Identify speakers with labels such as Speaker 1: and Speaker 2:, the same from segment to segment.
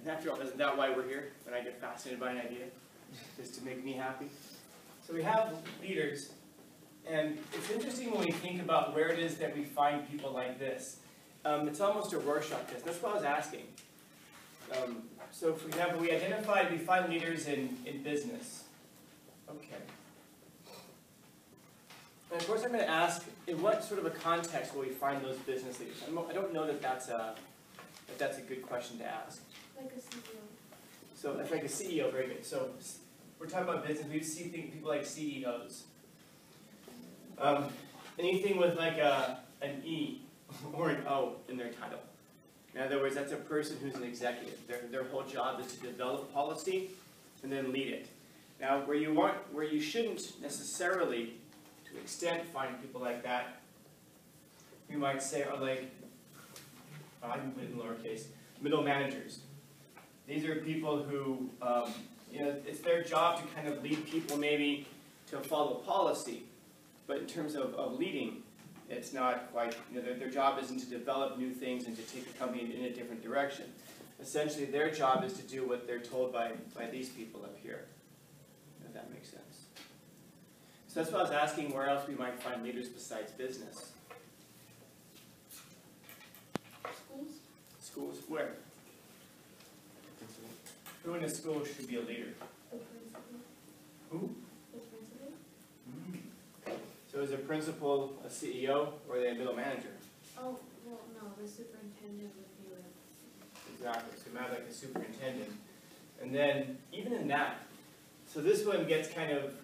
Speaker 1: After all, isn't that why we're here? When I get fascinated by an idea, just to make me happy. So we have leaders, and it's interesting when we think about where it is that we find people like this. It's almost a Rorschach test. That's what I was asking. So, for example, we find leaders in business. Okay. And of course, I'm going to ask, in what sort of a context will we find those business leaders? I don't know that that's a good question to ask.
Speaker 2: Like a CEO.
Speaker 1: So that's like a CEO, very good. So we're talking about business. We see people like CEOs. Anything with like an E or an O in their title. In other words, that's a person who's an executive. Their whole job is to develop policy and then lead it. Now, where you shouldn't necessarily, to an extent, find people like that, we might say are like, I can put it in lowercase, middle managers. These are people who, it's their job to kind of lead people maybe to follow policy, but in terms of leading, it's not quite, their job isn't to develop new things and to take the company in a different direction. Essentially, their job is to do what they're told by these people up here, if that makes sense. So that's why I was asking where else we might find leaders besides business.
Speaker 2: Schools?
Speaker 1: Schools? Where? Who in a school should be a leader?
Speaker 2: The principal.
Speaker 1: Who?
Speaker 2: The principal?
Speaker 1: So is a principal a CEO or are they a middle manager?
Speaker 2: Oh, well, no, the superintendent would be like...
Speaker 1: Exactly, so now like a superintendent. And then, even in that, so this one gets kind of,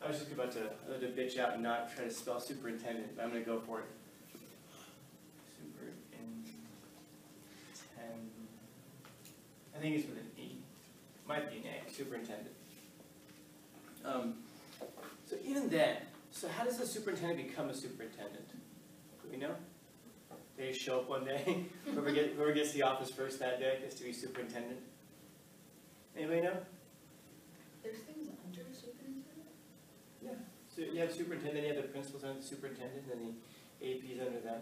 Speaker 1: I was just about to bitch out and not try to spell superintendent, but I'm going to go for it. Superintendent. I think it's with an E. Might be an A, superintendent. So even then, so how does a superintendent become a superintendent? Do we know? They show up one day. Whoever gets to the office first that day gets to be superintendent. Anybody know?
Speaker 2: There's things under superintendent?
Speaker 1: Yeah. So you have superintendent, you have the principals under the superintendent, and the APs under them.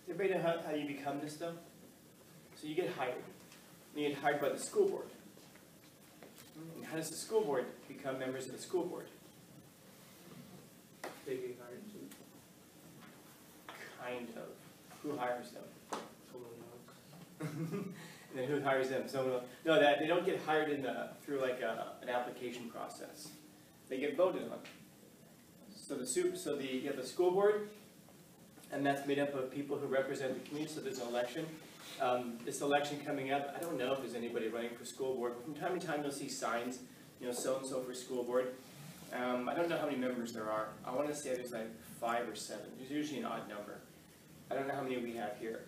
Speaker 1: Does everybody know how you become this though? So you get hired. And you get hired by the school board. And how does the school board become members of the school board? They get hired too. Kind of. Who hires them? Someone else. And then who hires them? Someone else. No, they don't get hired through like an application process. They get voted on. So you have the school board, and that's made up of people who represent the community. So there's an election. This election coming up, I don't know if there's anybody running for school board, but from time to time you'll see signs, so-and-so for school board. I don't know how many members there are. I want to say there's like 5 or 7. There's usually an odd number. I don't know how many we have here.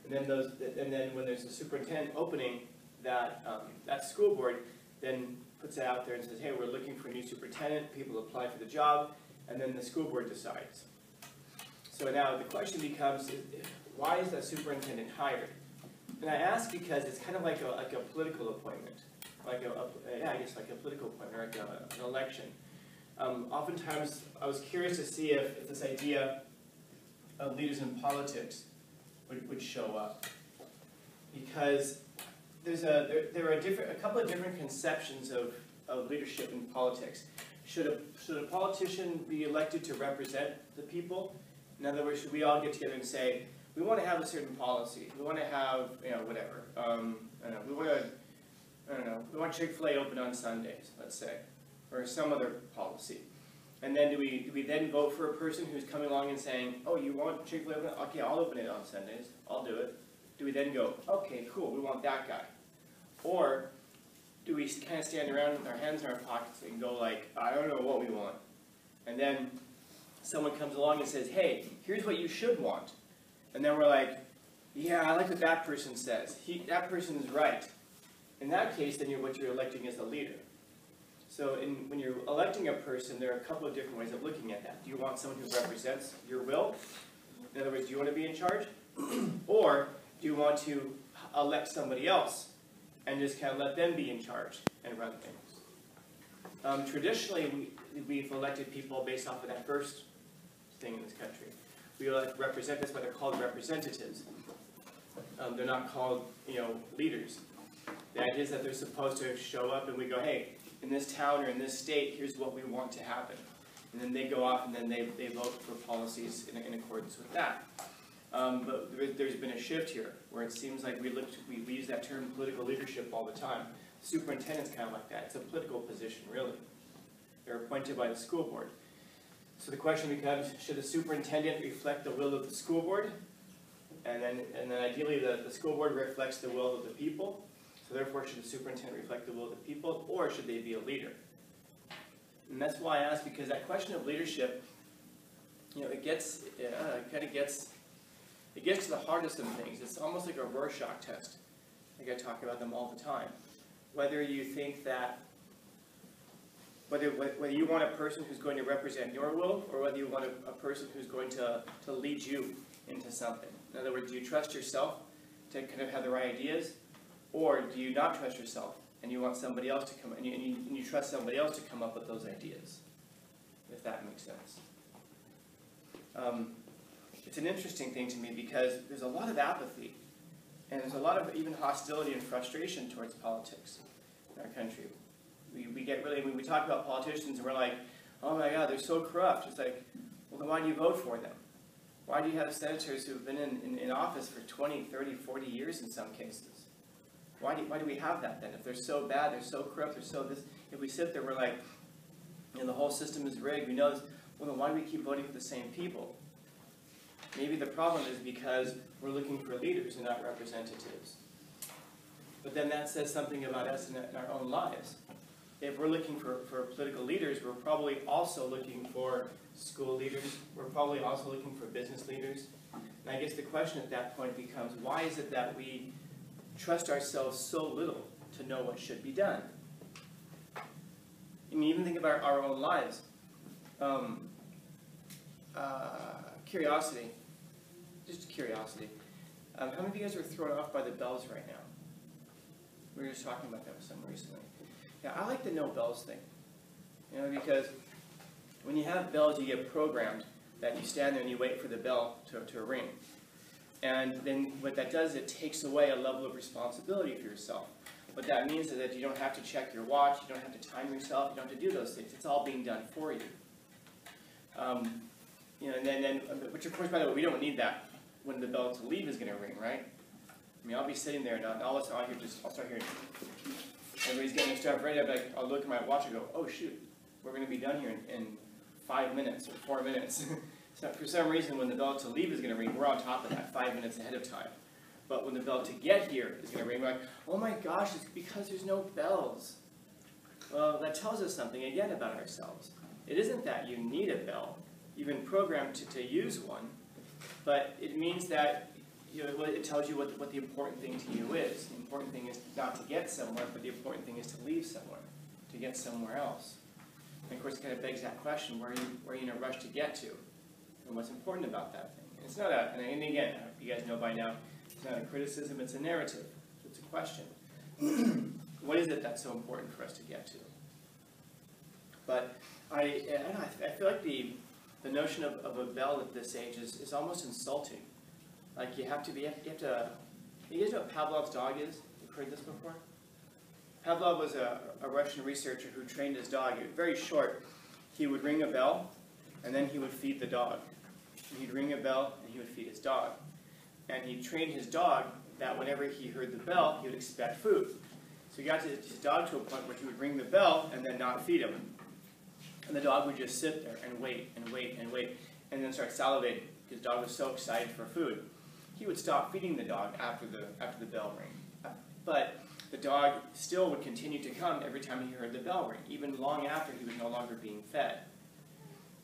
Speaker 1: And then when there's a superintendent opening, that school board then puts it out there and says, hey, we're looking for a new superintendent. People apply for the job, and then the school board decides. So now the question becomes, why is that superintendent hired? And I ask because it's kind of like a political appointment, like a political appointment, or like an election. Oftentimes, I was curious to see if this idea of leaders in politics would show up, because there are a couple of different conceptions of leadership in politics. Should a politician be elected to represent the people? In other words, should we all get together and say, we want to have a certain policy. We want to have, whatever. We want Chick-fil-A open on Sundays, let's say, or some other policy. And then do we then vote for a person who's coming along and saying, oh, you want Chick-fil-A open? Okay, I'll open it on Sundays. I'll do it. Do we then go, okay, cool, we want that guy? Or do we kind of stand around with our hands in our pockets and go like, I don't know what we want. And then someone comes along and says, hey, here's what you should want. And then we're like, yeah, I like what that person says. That person is right. In that case, then what you're electing is a leader. So when you're electing a person, there are a couple of different ways of looking at that. Do you want someone who represents your will? In other words, do you want to be in charge? Or do you want to elect somebody else and just kind of let them be in charge and run things? Traditionally, we've elected people based off of that first thing in this country. We elect representatives, but they're called representatives. They're not called, leaders. The idea is that they're supposed to show up and we go, hey, in this town or in this state, here's what we want to happen. And then they go off and then they vote for policies in accordance with that. But there's been a shift here where it seems like we use that term political leadership all the time. Superintendent's kind of like that. It's a political position, really. They're appointed by the school board. So the question becomes, should the superintendent reflect the will of the school board? And then ideally the school board reflects the will of the people. So therefore, should the superintendent reflect the will of the people, or should they be a leader? And that's why I ask, because that question of leadership, it gets to the heart of some things. It's almost like a Rorschach test. Like I talk about them all the time. Whether you think that, whether you want a person who's going to represent your will, or whether you want a person who's going to lead you into something. In other words, do you trust yourself to kind of have the right ideas, or do you not trust yourself and you want somebody else to come, and you trust somebody else to come up with those ideas, if that makes sense. It's an interesting thing to me because there's a lot of apathy, and there's a lot of even hostility and frustration towards politics in our country. We get really, when we talk about politicians and we're like, oh my God, they're so corrupt. It's like, well, then why do you vote for them? Why do you have senators who've been in office for 20, 30, 40 years in some cases? Why do we have that then? If they're so bad, they're so corrupt, they're so this, if we sit there, we're like, the whole system is rigged, we know this, well then why do we keep voting for the same people? Maybe the problem is because we're looking for leaders and not representatives. But then that says something about us in our own lives. If we're looking for political leaders, we're probably also looking for school leaders. We're probably also looking for business leaders. And I guess the question at that point becomes, why is it that we trust ourselves so little to know what should be done? I mean, even think about our own lives. Curiosity. Just curiosity. How many of you guys are thrown off by the bells right now? We were just talking about that with someone recently. Yeah, I like the no bells thing. Because when you have bells, you get programmed that you stand there and you wait for the bell to ring. And then what that does, it takes away a level of responsibility for yourself. What that means is that you don't have to check your watch, you don't have to time yourself, you don't have to do those things. It's all being done for you. Which of course, by the way, we don't need that when the bell to leave is going to ring, right? I mean, I'll be sitting there and all of a sudden I'll start hearing, everybody's getting their stuff ready. I'll look at my watch and go, oh shoot, we're going to be done here in 5 minutes or 4 minutes. So for some reason, when the bell to leave is going to ring, we're on top of that 5 minutes ahead of time. But when the bell to get here is going to ring, we're like, oh my gosh, it's because there's no bells. Well, that tells us something again about ourselves. It isn't that you need a bell. You've been programmed to use one, but it means that it tells you what the important thing to you is. The important thing is not to get somewhere, but the important thing is to leave somewhere, to get somewhere else. And of course, it kind of begs that question: where are you in a rush to get to, and what's important about that thing? And it's not and again, you guys know by now, it's not a criticism; it's a narrative. It's a question. What is it that's so important for us to get to? But I feel like the notion of a bell at this age is almost insulting. Like you guys know what Pavlov's dog is? You've heard this before? Pavlov was a Russian researcher who trained his dog. He was very short. He would ring a bell, and then he would feed the dog. And he'd ring a bell, and he would feed his dog. And he trained his dog that whenever he heard the bell, he would expect food. So he got his dog to a point where he would ring the bell and then not feed him. And the dog would just sit there and wait and wait and wait, and then start salivating because the dog was so excited for food. He would stop feeding the dog after the bell rang. But the dog still would continue to come every time he heard the bell ring, even long after he was no longer being fed.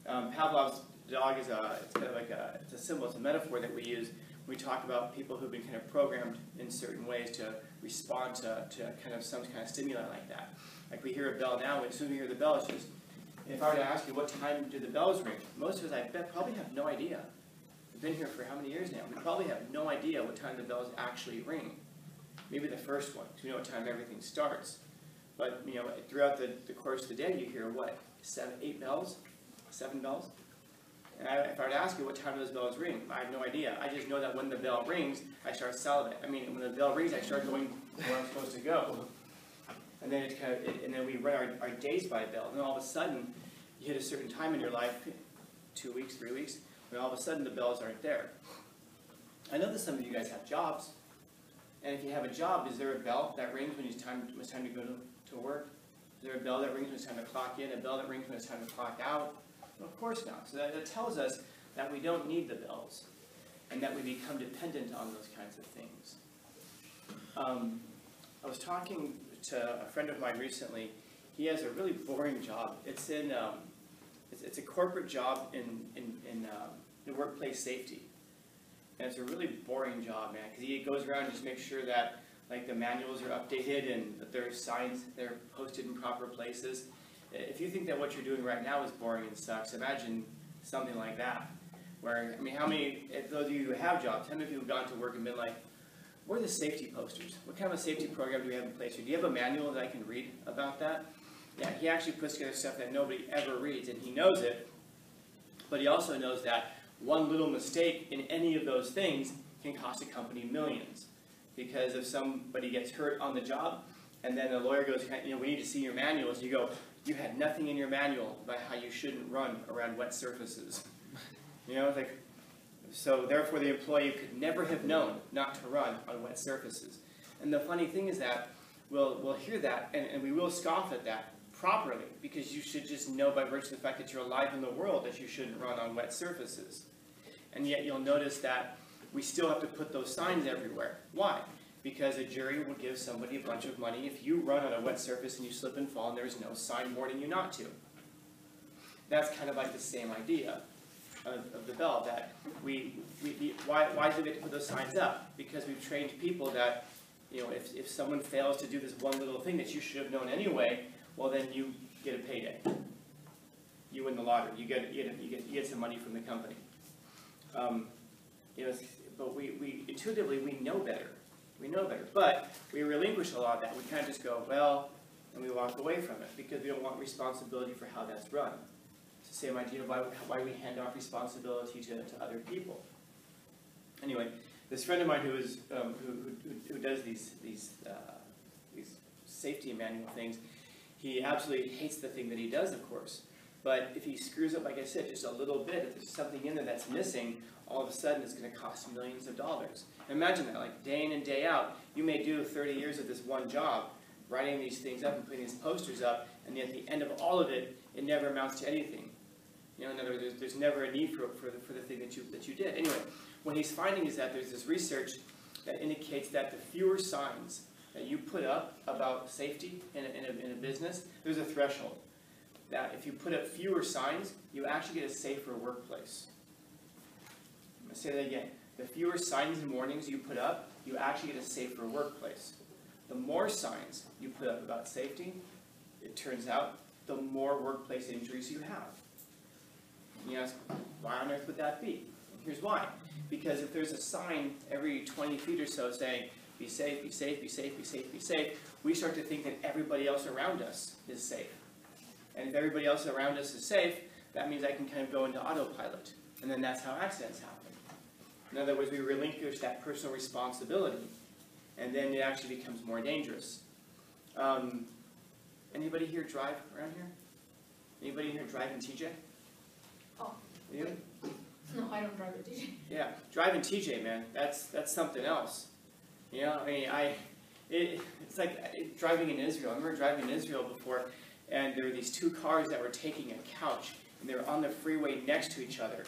Speaker 1: Pavlov's dog is it's a symbol, it's a metaphor that we use when we talk about people who've been kind of programmed in certain ways to respond to kind of some kind of stimuli like that. Like we hear a bell now, and as soon as we hear the bell, it's just, if I were to ask you what time do the bells ring, most of us, I bet, probably have no idea. We've been here for how many years now? We probably have no idea what time the bells actually ring. Maybe the first one, because we know what time everything starts. But throughout the course of the day, you hear what, 7 bells? 7 bells? And if I were to ask you what time those bells ring, I have no idea. I just know that when the bell rings, I start salivating. I mean, when the bell rings, I start going where I'm supposed to go. And then and then we run our days by a bell. And then all of a sudden, you hit a certain time in your life, 2 weeks, 3 weeks, when all of a sudden the bells aren't there. I know that some of you guys have jobs. And if you have a job, is there a bell that rings when it's time to go to work? Is there a bell that rings when it's time to clock in? A bell that rings when it's time to clock out? Well, of course not. So that tells us that we don't need the bells, and that we become dependent on those kinds of things. I was talking to a friend of mine recently. He has a really boring job. It's in it's a corporate job in workplace safety, and it's a really boring job, man. Because he goes around and just makes sure that like the manuals are updated and that there are signs they're posted in proper places. If you think that what you're doing right now is boring and sucks, imagine something like that. Where, I mean, how many, if those of you who have jobs, how many people have gone to work and been like, where are the safety posters? What kind of a safety program do we have in place here? Do you have a manual that I can read about that? Yeah, he actually puts together stuff that nobody ever reads, and he knows it, but he also knows that one little mistake in any of those things can cost a company millions. Because if somebody gets hurt on the job, and then the lawyer goes, you know, we need to see your manuals, you go, you had nothing in your manual about how you shouldn't run around wet surfaces. You know, like, so therefore the employee could never have known not to run on wet surfaces. And the funny thing is that we'll hear that, and we will scoff at that properly, because you should just know by virtue of the fact that you're alive in the world that you shouldn't run on wet surfaces. And yet you'll notice that we still have to put those signs everywhere. Why? Because a jury will give somebody a bunch of money if you run on a wet surface and you slip and fall and there's no sign warning you not to. That's kind of like the same idea of the bell, that why do we get to put those signs up? Because we've trained people that, you know, if someone fails to do this one little thing that you should have known anyway, well then you get a payday. You win the lottery. You get some money from the company. You know, but we intuitively we know better. We know better, but we relinquish a lot of that. We kind of just go, well, and we walk away from it because we don't want responsibility for how that's run. It's the same idea of why we hand off responsibility to other people. Anyway, this friend of mine who does these safety manual things, he absolutely hates the thing that he does, of course. But if he screws up, like I said, just a little bit, if there's something in there that's missing, all of a sudden it's going to cost millions of dollars. Imagine that, like day in and day out, you may do 30 years of this one job, writing these things up and putting these posters up, and at the end of all of it, it never amounts to anything. You know, in other words, there's never a need for the thing that you did. Anyway, what he's finding is that there's this research that indicates that the fewer signs that you put up about safety in a business, there's a threshold. That if you put up fewer signs, you actually get a safer workplace. I'm going to say that again. The fewer signs and warnings you put up, you actually get a safer workplace. The more signs you put up about safety, it turns out, the more workplace injuries you have. And you ask, why on earth would that be? And here's why. Because if there's a sign every 20 feet or so saying, be safe, be safe, be safe, be safe, be safe, we start to think that everybody else around us is safe. And if everybody else around us is safe, that means I can kind of go into autopilot. And then that's how accidents happen. In other words, we relinquish that personal responsibility, and then it actually becomes more dangerous. Anybody here drive around here? Anybody here drive in TJ?
Speaker 2: Oh.
Speaker 1: You?
Speaker 2: No, I don't drive a TJ.
Speaker 1: Yeah, driving TJ, man, that's something else. You know, I mean, it's like driving in Israel. I remember driving in Israel before, and there were these two cars that were taking a couch, and they were on the freeway next to each other,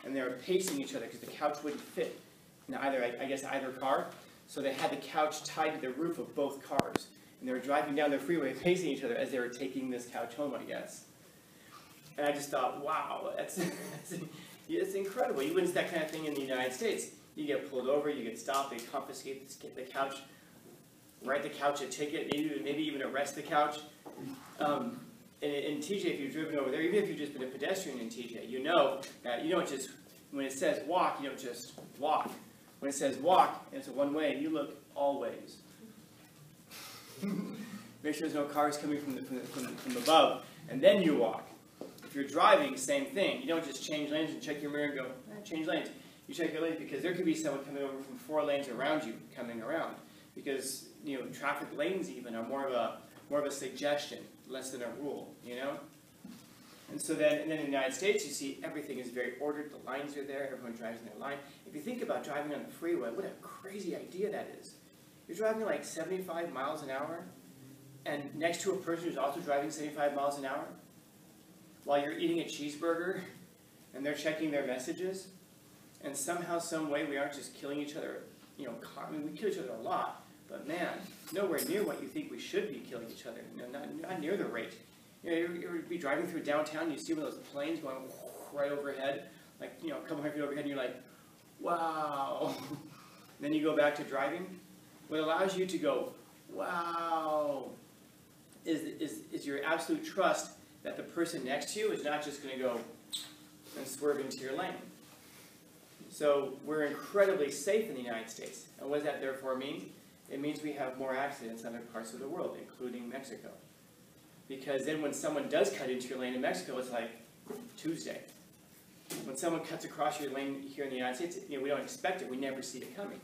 Speaker 1: and they were pacing each other because the couch wouldn't fit in either car. So they had the couch tied to the roof of both cars, and they were driving down the freeway pacing each other as they were taking this couch home, I guess. And I just thought, wow, it's incredible. You witness that kind of thing in the United States. You get pulled over, you get stopped, they confiscate the couch, write the couch a ticket, maybe even arrest the couch. In TJ, if you've driven over there, even if you've just been a pedestrian in TJ, you know that you don't just, when it says walk, you don't just walk. When it says walk, and it's a one-way, you look all ways. Make sure there's no cars coming from above, and then you walk. If you're driving, same thing. You don't just change lanes and check your mirror and go, change lanes. You check your lanes because there could be someone coming over from 4 lanes around you coming around. Because, you know, traffic lanes even are more of a suggestion, less than a rule, you know? And so then in the United States, you see everything is very ordered. The lines are there. Everyone drives in their line. If you think about driving on the freeway, what a crazy idea that is. You're driving like 75 miles an hour, and next to a person who's also driving 75 miles an hour, while you're eating a cheeseburger, and they're checking their messages, and somehow, some way, we aren't just killing each other. You know, I mean, we kill each other a lot, but man, nowhere near what you think we should be killing each other. You know, not near the rate. You know, you ever be driving through downtown, and you see one of those planes going right overhead, like, you know, a couple hundred feet overhead, and you're like, wow. And then you go back to driving. What allows you to go, wow, is your absolute trust that the person next to you is not just going to go and swerve into your lane. So we're incredibly safe in the United States. And what does that therefore mean? It means we have more accidents in other parts of the world, including Mexico. Because then when someone does cut into your lane in Mexico, it's like Tuesday. When someone cuts across your lane here in the United States, you know, we don't expect it. We never see it coming.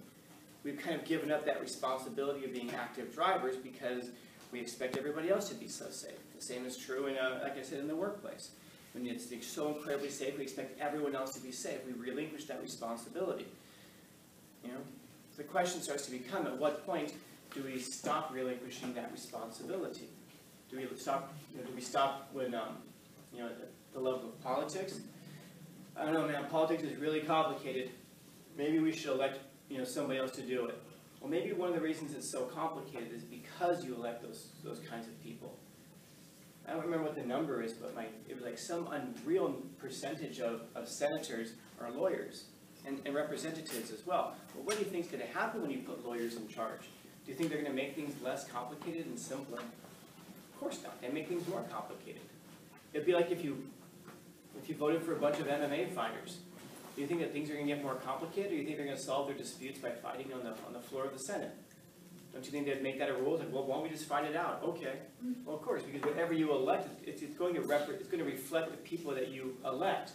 Speaker 1: We've kind of given up that responsibility of being active drivers because we expect everybody else to be so safe. The same is true in, like I said, in the workplace. When it's so incredibly safe, we expect everyone else to be safe. We relinquish that responsibility. You know, the question starts to become: at what point do we stop relinquishing that responsibility? Do we stop? You know, do we stop when you know, the level of politics? I don't know, man. Politics is really complicated. Maybe we should elect, you know, somebody else to do it. Well, maybe one of the reasons it's so complicated is because you elect those kinds of people. I don't remember what the number is, but it was like some unreal percentage of senators are lawyers and representatives as well. Well, what do you think is going to happen when you put lawyers in charge? Do you think they're going to make things less complicated and simpler? Of course not. They make things more complicated. It'd be like if you voted for a bunch of MMA fighters. Do you think that things are going to get more complicated, or do you think they're going to solve their disputes by fighting on the floor of the Senate? Don't you think they'd make that a rule? It's like, well, why don't we just fight it out? Okay. Well, of course, because whatever you elect, it's going to reflect the people that you elect.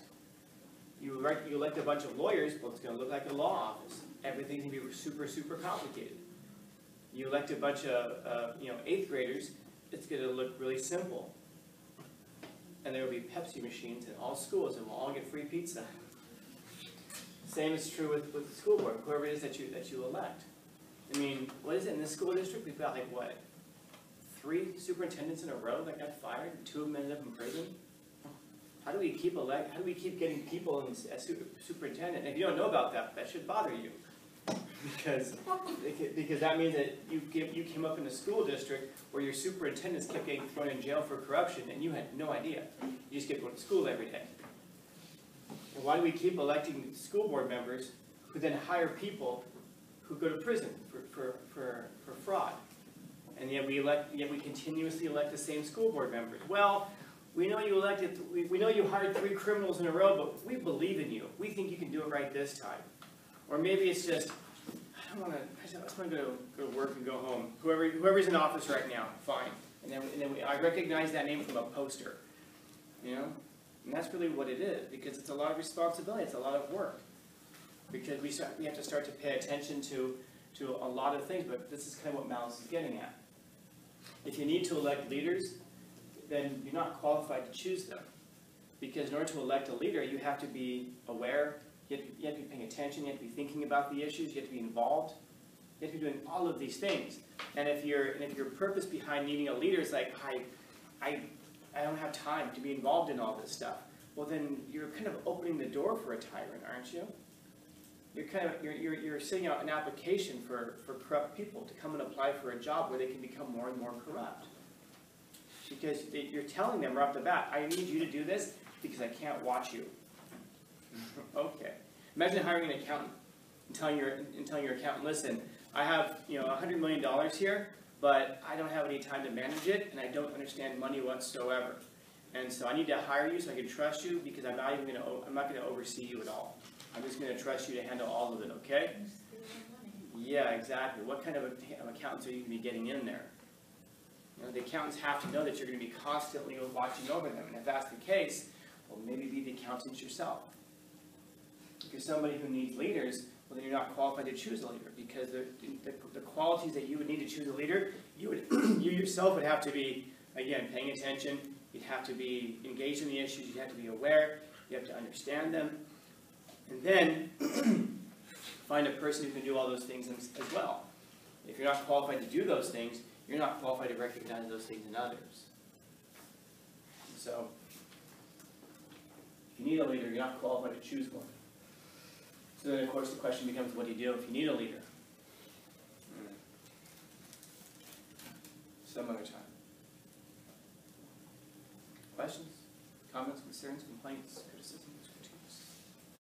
Speaker 1: You elect a bunch of lawyers, well, it's going to look like a law office. Everything's going to be super, super complicated. You elect a bunch of you know, 8th graders, it's going to look really simple. And there will be Pepsi machines in all schools, and we'll all get free pizza. Same is true with the school board, whoever it is that you elect. I mean, what is it in this school district? We've got like, what, 3 superintendents in a row that got fired, and 2 of them ended up in prison? How do we keep getting people as superintendent? And if you don't know about that, that should bother you. Because that means that you came up in a school district where your superintendents kept getting thrown in jail for corruption, and you had no idea. You just kept going to school every day. And why do we keep electing school board members who then hire people who go to prison for fraud? And yet we continuously elect the same school board members. Well, we know you hired 3 criminals in a row, but we believe in you. We think you can do it right this time. Or maybe it's just, I just want to go to work and go home. Whoever's in office right now, fine. And then I recognize that name from a poster, you know? And that's really what it is, because it's a lot of responsibility, it's a lot of work. Because we have to start to pay attention to a lot of things, but this is kind of what Malice is getting at. If you need to elect leaders, then you're not qualified to choose them. Because in order to elect a leader, you have to be aware, you have to be paying attention, you have to be thinking about the issues, you have to be involved, you have to be doing all of these things. And if your purpose behind needing a leader is like, I don't have time to be involved in all this stuff, well then you're kind of opening the door for a tyrant, aren't you? You're sending out an application for corrupt people to come and apply for a job where they can become more and more corrupt. Because you're telling them right off the bat, I need you to do this because I can't watch you. Okay. Imagine hiring an accountant and telling your accountant, listen, I have $100 million here, but I don't have any time to manage it, and I don't understand money whatsoever. And so I need to hire you so I can trust you, because I'm not going to oversee you at all. I'm just going to trust you to handle all of it, okay? Yeah, exactly. What kind of accountants are you going to be getting in there? You know, the accountants have to know that you're going to be constantly watching over them. And if that's the case, since yourself. If you're somebody who needs leaders, well, then you're not qualified to choose a leader, because the qualities that you would need to choose a leader, you yourself would have to be, again, paying attention. You'd have to be engaged in the issues. You'd have to be aware. You have to understand them. And then find a person who can do all those things as well. If you're not qualified to do those things, you're not qualified to recognize those things in others. So, if you need a leader, you're not qualified to choose one. So then, of course, the question becomes, what do you do if you need a leader? Some other time. Questions, comments, concerns, complaints, criticism?